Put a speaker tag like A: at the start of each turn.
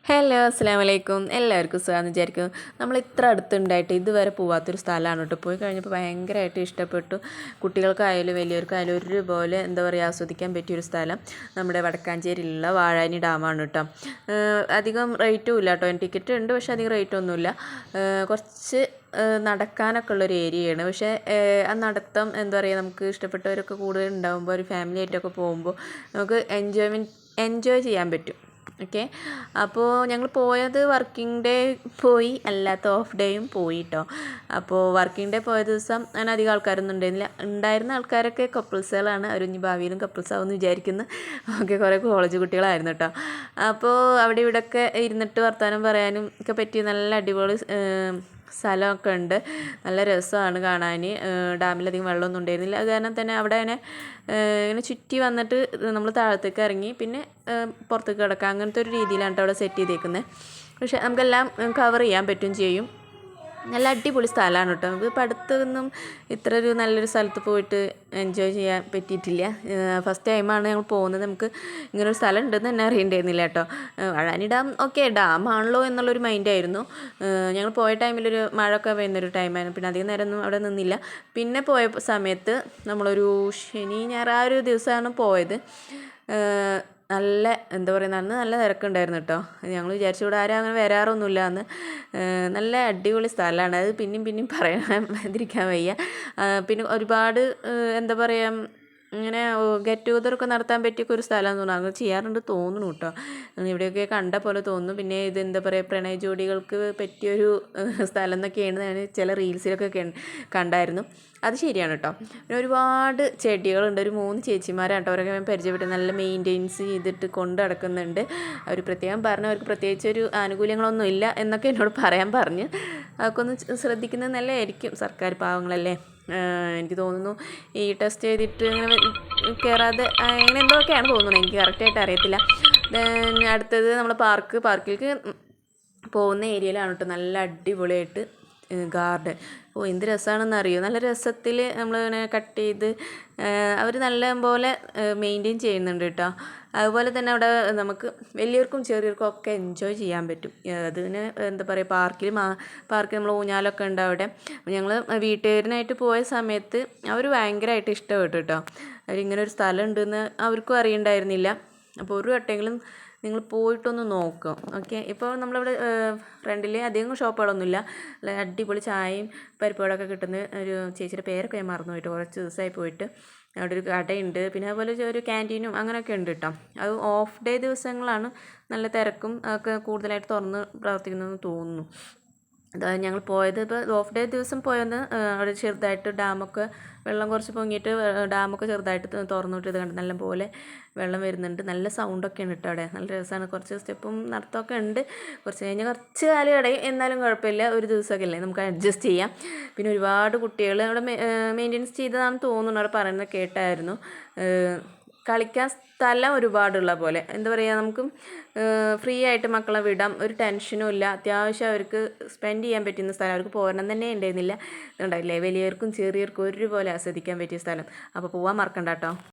A: Hello അസ്സലാമു അലൈക്കും. എല്ലാവർക്കും സുഖമാണെന്ന് വിചാരിക്കും. നമ്മൾ ഇത്ര അടുത്തുണ്ടായിട്ട് ഇതുവരെ പോകാത്തൊരു സ്ഥലമാണ് കേട്ടോ. പോയി കഴിഞ്ഞപ്പോൾ ഭയങ്കരമായിട്ട് ഇഷ്ടപ്പെട്ടു. കുട്ടികൾക്കായാലും വലിയവർക്കായാലും ഒരുപോലെ എന്താ പറയുക ആസ്വദിക്കാൻ പറ്റിയൊരു സ്ഥലം നമ്മുടെ വടക്കാഞ്ചേരിയിലുള്ള വാഴാനി ഡാമാണ് കേട്ടോ. അധികം റേറ്റും ഇല്ല കേട്ടോ. ടിക്കറ്റ് ഉണ്ട്, പക്ഷേ അധികം റേറ്റൊന്നുമില്ല. കുറച്ച് നടക്കാനൊക്കെ ഉള്ളൊരു ഏരിയയാണ്. പക്ഷേ ആ നടത്തം എന്താ പറയുക, നമുക്ക് ഇഷ്ടപ്പെട്ടവരൊക്കെ കൂടുതൽ ഉണ്ടാകുമ്പോൾ ഒരു ഫാമിലി ആയിട്ടൊക്കെ പോകുമ്പോൾ നമുക്ക് എൻജോയ് ചെയ്യാൻ പറ്റും. ഓക്കെ, അപ്പോൾ ഞങ്ങൾ പോയത് വർക്കിംഗ് ഡേ പോയി, അല്ലാത്ത ഓഫ് ഡേയും പോയി കേട്ടോ. അപ്പോൾ വർക്കിംഗ് ഡേ പോയ ദിവസം അങ്ങനെ അധികം ആൾക്കാരൊന്നും ഉണ്ടായിരുന്നില്ല. ഉണ്ടായിരുന്ന ആൾക്കാരൊക്കെ കപ്പിൾസുകളാണ്. അവരിഞ്ഞ് ഭാവിയിലും കപ്പിൾസ് ആവുമെന്ന് വിചാരിക്കുന്നു. ഓക്കെ, കുറേ കോളേജ് കുട്ടികളായിരുന്നു കേട്ടോ. അപ്പോൾ അവിടെ ഇവിടെയൊക്കെ ഇരുന്നിട്ട് വർത്തമാനം പറയാനും ഒക്കെ പറ്റിയ നല്ല അടിപൊളി സ്ഥലമൊക്കെ ഉണ്ട്. നല്ല രസമാണ് കാണാൻ. ഡാമിലധികം വെള്ളമൊന്നും ഉണ്ടായിരുന്നില്ല. അത് കാരണം തന്നെ അവിടെ ഇങ്ങനെ ചുറ്റി വന്നിട്ട് നമ്മൾ താഴത്തേക്ക് ഇറങ്ങി പിന്നെ പുറത്തേക്ക് കിടക്കാം, അങ്ങനത്തെ ഒരു രീതിയിലാണ് കേട്ടോ അവിടെ സെറ്റ് ചെയ്തേക്കുന്നത്. പക്ഷേ നമുക്കെല്ലാം കവർ ചെയ്യാൻ പറ്റും ചെയ്യും. നല്ല അടിപൊളി സ്ഥലമാണ് കേട്ടോ. നമുക്ക് ഇപ്പം അടുത്തൊന്നും ഇത്ര ഒരു നല്ലൊരു സ്ഥലത്ത് പോയിട്ട് എൻജോയ് ചെയ്യാൻ പറ്റിയിട്ടില്ല. ഫസ്റ്റ് ടൈമാണ് ഞങ്ങൾ പോകുന്നത്. നമുക്ക് ഇങ്ങനൊരു സ്ഥലം ഉണ്ടെന്ന് തന്നെ അറിയണ്ടായിരുന്നില്ല കേട്ടോ. വാഴാനി ഡാം ഓക്കെ ഡാമാണല്ലോ എന്നുള്ളൊരു മൈൻഡായിരുന്നു. ഞങ്ങൾ പോയ ടൈമിലൊരു മഴയൊക്കെ പെയ്യുന്നൊരു ടൈമായിരുന്നു. പിന്നെ അധികം നേരമൊന്നും അവിടെ നിന്നില്ല. പിന്നെ പോയ സമയത്ത് നമ്മളൊരു ശനി ഞായർ ആ ഒരു ദിവസമാണ് പോയത്. നല്ല എന്താ പറയുക, അന്ന് നല്ല തിരക്കുണ്ടായിരുന്നു കേട്ടോ. ഞങ്ങൾ വിചാരിച്ചു ഇവിടെ ആരും അങ്ങനെ വരാറൊന്നുമില്ല അന്ന്. നല്ല അടിപൊളി സ്ഥലമാണ്. അത് പിന്നെയും പറയാതിരിക്കാൻ വയ്യ. പിന്നെ ഒരുപാട് എന്താ പറയുക, ഇങ്ങനെ ഗെറ്റ് ടുഗദറൊക്കെ നടത്താൻ പറ്റിയൊക്കെ ഒരു സ്ഥലമാണെന്ന് തോന്നുന്നു. അങ്ങനെ ചെയ്യാറുണ്ട് തോന്നുന്നു കേട്ടോ. ഇവിടെയൊക്കെ കണ്ട പോലെ തോന്നുന്നു. പിന്നെ ഇത് എന്താ പറയുക, പ്രണയ ജോഡികൾക്ക് പറ്റിയൊരു സ്ഥലം എന്നൊക്കെയാണ് ഞാൻ ചില റീൽസിലൊക്കെ കണ്ടായിരുന്നു. അത് ശരിയാണ് കേട്ടോ. പിന്നെ ഒരുപാട് ചെടികളുണ്ട്. ഒരു 3 ചേച്ചിമാരാണ് കേട്ടോ. അവരൊക്കെ ഞാൻ പരിചയപ്പെട്ടു. നല്ല മെയിൻ്റെനൻസ് ചെയ്തിട്ട് കൊണ്ട് നടക്കുന്നുണ്ട്. അവർ പ്രത്യേകം പറഞ്ഞു അവർക്ക് പ്രത്യേകിച്ചൊരു ആനുകൂല്യങ്ങളൊന്നും ഇല്ല എന്നൊക്കെ എന്നോട് പറയാൻ പറഞ്ഞ്. അതൊക്കെ ഒന്ന് ശ്രദ്ധിക്കുന്നത് നല്ലതായിരിക്കും. സർക്കാർ പാവങ്ങളല്ലേ. എനിക്ക് തോന്നുന്നു ഈ ടെസ്റ്റ് ചെയ്തിട്ട് ഇങ്ങനെ കയറാതെ അങ്ങനെ എന്തൊക്കെയാണ് തോന്നുന്നത്. എനിക്ക് കറക്റ്റായിട്ട് അറിയത്തില്ല. അടുത്തത് നമ്മൾ പാർക്കിലേക്ക് പോകുന്ന ഏരിയയിലാണ് കേട്ടോ. നല്ല അടിപൊളിയായിട്ട് ഗാർഡൻ. എന്ത് രസമാണെന്ന് അറിയോ. നല്ല രസത്തിൽ നമ്മളിങ്ങനെ കട്ട് ചെയ്ത് അവർ നല്ല പോലെ മെയിൻറ്റെയിൻ ചെയ്യുന്നുണ്ട് കേട്ടോ. അതുപോലെ തന്നെ അവിടെ നമുക്ക് വലിയവർക്കും ചെറിയവർക്കും ഒക്കെ എൻജോയ് ചെയ്യാൻ പറ്റും. അതിന് എന്താ പറയുക, പാർക്കിൽ നമ്മൾ ഊഞ്ഞാലൊക്കെ ഉണ്ട് അവിടെ. ഞങ്ങൾ വീട്ടുകാരനായിട്ട് പോയ സമയത്ത് അവർ ഭയങ്കരമായിട്ട് ഇഷ്ടപ്പെട്ടു കേട്ടോ. അവരിങ്ങനെ ഒരു സ്ഥലം ഉണ്ടെന്ന് അവർക്കും അറിയണ്ടായിരുന്നില്ല. അപ്പോൾ ഒരു വട്ടമെങ്കിലും നിങ്ങൾ പോയിട്ടൊന്ന് നോക്കും. ഓക്കെ, ഇപ്പോൾ നമ്മളിവിടെ ഫ്രണ്ടിൽ അധികം ഷോപ്പുകളൊന്നുമില്ല. അടിപൊളി ചായയും പരിപ്പുവടയൊക്കെ കിട്ടുന്ന ഒരു ചേച്ചിയുടെ പേരൊക്കെ ഞാൻ മറന്നു പോയിട്ട് കുറച്ച് ദിവസമായി പോയിട്ട്. അവിടെ ഒരു കടയുണ്ട്. പിന്നെ അതുപോലെ ഒരു ക്യാൻറ്റീനും അങ്ങനെയൊക്കെ ഉണ്ട് കേട്ടോ. അത് ഓഫ് ഡേ ദിവസങ്ങളാണ് നല്ല തിരക്കും ഒക്കെ കൂടുതലായിട്ട് തുറന്ന് പ്രവർത്തിക്കുന്നതെന്ന് തോന്നുന്നു. അതായത് ഞങ്ങൾ പോയത് ഇപ്പോൾ ഓഫ് ഡേ ദിവസം പോയത് അവിടെ ചെറുതായിട്ട് ഡാമൊക്കെ വെള്ളം കുറച്ച് പൊങ്ങിയിട്ട് ഡാമൊക്കെ ചെറുതായിട്ട് തുറന്നു വിട്ടത് കണ്ട് നല്ല പോലെ വെള്ളം വരുന്നുണ്ട്. നല്ല സൗണ്ടൊക്കെയാണ് കേട്ടോ അവിടെ. നല്ല രസമാണ്. കുറച്ച് സ്റ്റെപ്പും നടത്തമൊക്കെ ഉണ്ട്. കുറച്ച് കഴിഞ്ഞാൽ കുറച്ച് കാലം ഇടയും, എന്നാലും കുഴപ്പമില്ല. ഒരു ദിവസമൊക്കെ അല്ലേ, നമുക്ക് അഡ്ജസ്റ്റ് ചെയ്യാം. പിന്നെ ഒരുപാട് കുട്ടികൾ അവിടെ മെയിൻ്റെനൻസ് ചെയ്തതാണെന്ന് തോന്നുന്നു. അവിടെ പറയുന്നത് കേട്ടായിരുന്നു. കളിക്കാൻ സ്ഥലം ഒരുപാടുള്ള പോലെ എന്താ പറയുക, നമുക്ക് ഫ്രീ ആയിട്ട് മക്കളെ വിടാം. ഒരു ടെൻഷനും ഇല്ല. അത്യാവശ്യം അവർക്ക് സ്പെൻഡ് ചെയ്യാൻ പറ്റുന്ന സ്ഥലം. അവർക്ക് പോരണം തന്നെ ഉണ്ടായിരുന്നില്ല. ഉണ്ടായില്ലേ, വലിയവർക്കും ചെറിയവർക്കും ഒരുപോലെ ആസ്വദിക്കാൻ പറ്റിയ സ്ഥലം. അപ്പോൾ പോകാൻ മറക്കണ്ട കേട്ടോ.